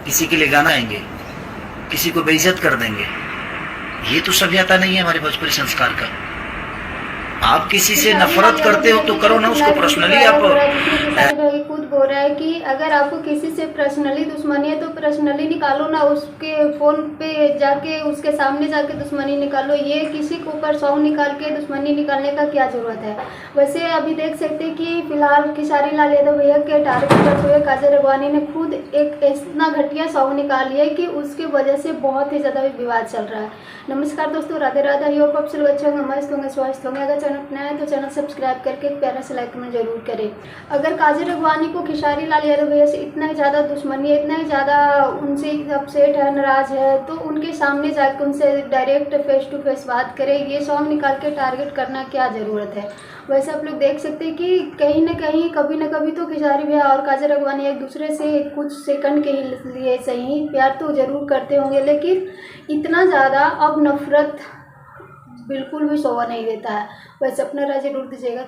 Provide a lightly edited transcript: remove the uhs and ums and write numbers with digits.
किसी के लिए गाना गाएंगे, किसी को बेइज्जत कर देंगे। ये तो सभ्यता नहीं है हमारे भोजपुरी संस्कार का। आप किसी से नफरत करते हो तो करो ना उसको पर्सनली आप। भाई खुद बोल रहा है कि अगर आपको किसी से पर्सनली दुश्मनी है तो पर्सनली निकालो ना, उसके फ़ोन पे जाके उसके सामने जाके दुश्मनी निकालो। ये किसी के ऊपर सॉन्ग निकाल के दुश्मनी निकालने का क्या ज़रूरत है। वैसे अभी देख सकते हैं कि फिलहाल खेसारी लाल यादव भैया के टारगेट पर हुए काजल राघवानी ने खुद एक इतना घटिया सॉन्ग निकाल लिया है कि उसकी वजह से बहुत ही ज़्यादा विवाद चल रहा है। नमस्कार दोस्तों, राधे राधे। आई होप आप सब अच्छे होंगे, मस्त होंगे, स्वस्थ होंगे। अगर चैनल नया है तो चैनल सब्सक्राइब करके एक प्यारा सा लाइक में जरूर करें। अगर काजल राघवानी को खेसारी लाल यादव भैया से इतना ही ज़्यादा दुश्मनी है, इतना ही ज़्यादा उनसे अपसेट है, नाराज़ है, तो उनके सामने जाकर उनसे डायरेक्ट फेस टू फेस बात करें। ये सॉन्ग निकाल के टारगेट करना क्या ज़रूरत है। वैसे आप लोग देख सकते हैं कि कहीं ना कहीं कभी ना कभी तो खेसारी भैया और काजल राघवानी एक दूसरे से कुछ सेकंड के लिए सही प्यार तो ज़रूर करते होंगे, लेकिन इतना ज़्यादा अब नफरत बिल्कुल भी शोभा नहीं देता है। वैसे अपना राय जरूर दीजिएगा।